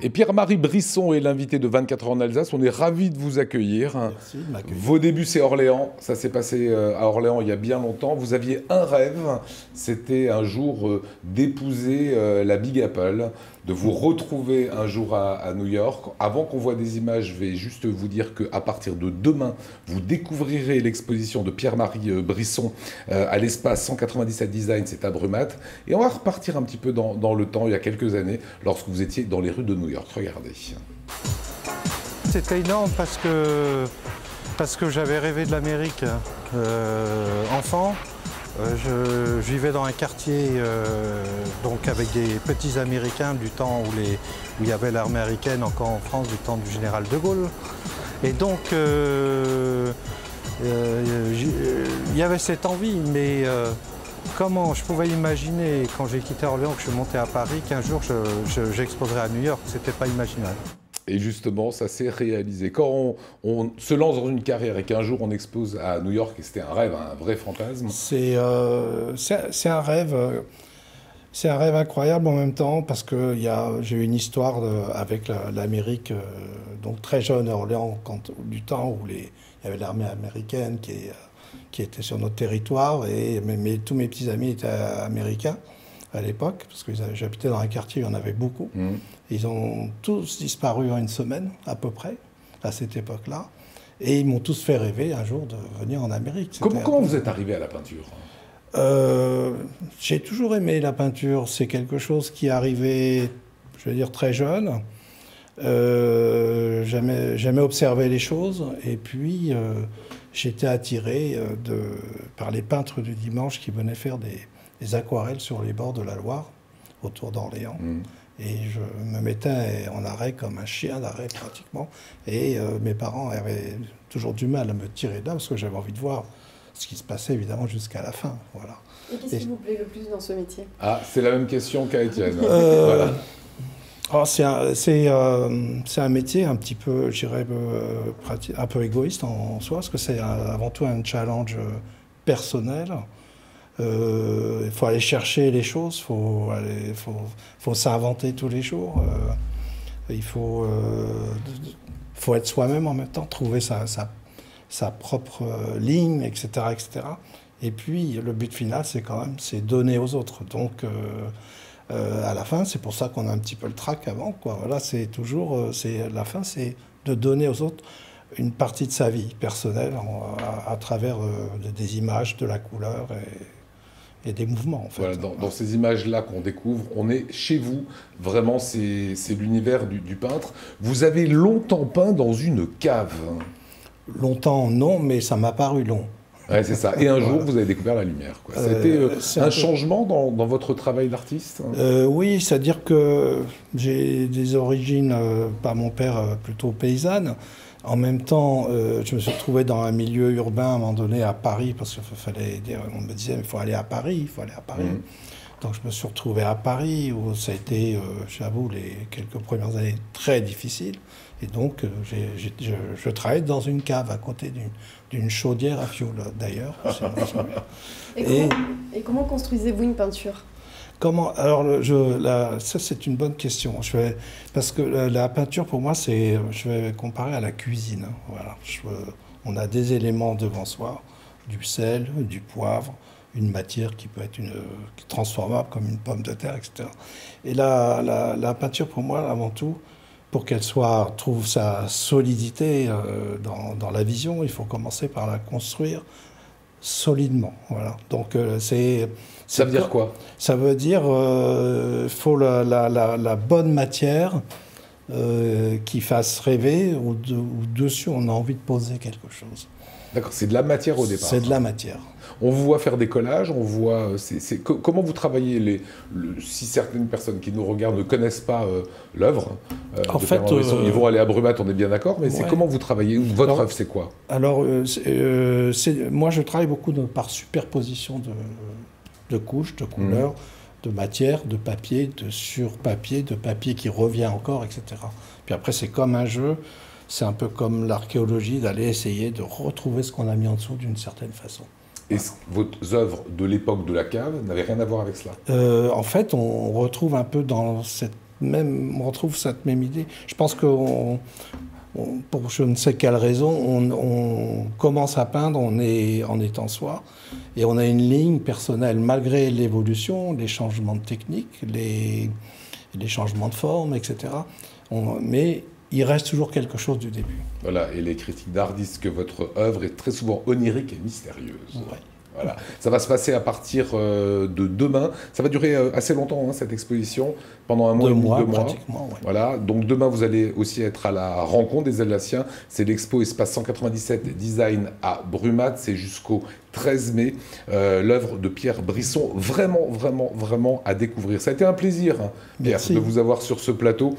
Et Pierre-Marie Brisson est l'invité de 24 heures en Alsace. On est ravis de vous accueillir. Merci de m'accueillir. Vos débuts, c'est Orléans. Ça s'est passé à Orléans il y a bien longtemps. Vous aviez un rêve, c'était un jour d'épouser la Big Apple, de vous retrouver un jour à New York. Avant qu'on voit des images, je vais juste vous dire qu'à partir de demain, vous découvrirez l'exposition de Pierre-Marie Brisson à l'espace 197 Design, c'est à Brumat. Et on va repartir un petit peu dans le temps, il y a quelques années, lorsque vous étiez dans les rues de New York. Regardez. C'était énorme parce que j'avais rêvé de l'Amérique enfant. Je vivais dans un quartier donc avec des petits Américains du temps où il y avait l'armée américaine encore en France, du temps du général de Gaulle. Et donc il y avait cette envie, mais comment je pouvais imaginer quand j'ai quitté Orléans, que je suis monté à Paris, qu'un jour j'exposerais à New York, c'était pas imaginable. Et justement, ça s'est réalisé. Quand on se lance dans une carrière et qu'un jour on expose à New York, et c'était un rêve, un vrai fantasme. C'est un rêve. C'est un rêve incroyable en même temps parce que j'ai eu une histoire avec l'Amérique, donc très jeune à Orléans, du temps où il y avait l'armée américaine qui était sur notre territoire, mais tous mes petits amis étaient américains à l'époque, parce que j'habitais dans un quartier où il y en avait beaucoup. Ils ont tous disparu en une semaine, à peu près, à cette époque-là. Et ils m'ont tous fait rêver un jour de venir en Amérique. Comment vous êtes arrivé à la peinture ? J'ai toujours aimé la peinture. C'est quelque chose qui est arrivé, je veux dire, très jeune. J'aimais observer les choses. Et puis, j'étais attiré par les peintres du dimanche qui venaient faire des aquarelles sur les bords de la Loire, autour d'Orléans. Et je me mettais en arrêt comme un chien d'arrêt pratiquement. Et mes parents avaient toujours du mal à me tirer de là parce que j'avais envie de voir ce qui se passait évidemment jusqu'à la fin. Voilà. Et qu'est-ce qui vous plaît le plus dans ce métier? Ah, c'est la même question qu'à Étienne. Voilà. C'est un métier un petit peu, je dirais, un peu égoïste en soi, parce que c'est avant tout un challenge personnel. Il faut aller chercher les choses, faut s'inventer tous les jours. Il faut être soi-même en même temps, trouver sa propre ligne, etc., etc. Et puis le but final, c'est donner aux autres. Donc à la fin, c'est pour ça qu'on a un petit peu le trac avant, quoi. Voilà, c'est toujours, la fin, c'est de donner aux autres une partie de sa vie personnelle à travers des images, de la couleur et des mouvements, en fait. Voilà, dans ces images-là qu'on découvre, on est chez vous. Vraiment, c'est l'univers du peintre. Vous avez longtemps peint dans une cave. Longtemps, non, mais ça m'a paru long. Ouais, c'est ça. Et un jour, vous avez découvert la lumière. C'était un changement dans votre travail d'artiste? Oui, c'est-à-dire que j'ai des origines, par mon père, plutôt paysanne. En même temps, je me suis retrouvé dans un milieu urbain à un moment donné à Paris, parce on me disait, il faut aller à Paris, il faut aller à Paris. Donc je me suis retrouvé à Paris, où ça a été, j'avoue, les quelques premières années très difficiles. Et donc, je travaillais dans une cave à côté d'une chaudière à fioul, d'ailleurs. Et comment construisez-vous une peinture? Alors, ça c'est une bonne question. Parce que la peinture, pour moi, je vais comparer à la cuisine. Voilà. On a des éléments devant soi, du sel, du poivre, une matière qui peut être transformable comme une pomme de terre, etc. Et la peinture, pour moi, avant tout, pour qu'elle trouve sa solidité dans la vision, il faut commencer par la construire solidement. Voilà. Donc ça veut dire quoi? Ça veut dire qu'il faut la bonne matière qui fasse rêver, ou dessus on a envie de poser quelque chose. D'accord, c'est de la matière au départ. C'est de la matière. On vous voit faire des collages, on voit... comment vous travaillez si certaines personnes qui nous regardent ne connaissent pas l'œuvre en fait, ils vont aller à Brumat, on est bien d'accord, mais c'est comment vous travaillez? Votre œuvre, c'est quoi? Alors, moi, je travaille beaucoup par superposition de couches, de couleurs, de matière, de papier, de sur-papier, de papier qui revient encore, etc. Puis après, c'est comme un jeu. C'est un peu comme l'archéologie, d'aller essayer de retrouver ce qu'on a mis en dessous d'une certaine façon. Et vos œuvres de l'époque de la cave n'avaient rien à voir avec cela? En fait, on retrouve un peu dans cette on retrouve cette même idée. Je pense que pour je ne sais quelle raison, on commence à peindre en étant soi, et on a une ligne personnelle malgré l'évolution, les changements de technique, les changements de forme, etc. Mais il reste toujours quelque chose du début. Voilà, et les critiques d'art disent que votre œuvre est très souvent onirique et mystérieuse. Ouais. Voilà. Ça va se passer à partir de demain. Ça va durer assez longtemps, hein, cette exposition, pendant un mois et demi, 2 mois. Pratiquement, ouais. Voilà. Donc demain, vous allez aussi être à la rencontre des Alsaciens. C'est l'expo Espace 197 Design à Brumath. C'est jusqu'au 13 mai. L'œuvre de Pierre Brisson, vraiment, vraiment, vraiment à découvrir. Ça a été un plaisir, hein, Pierre, Merci. de vous avoir sur ce plateau.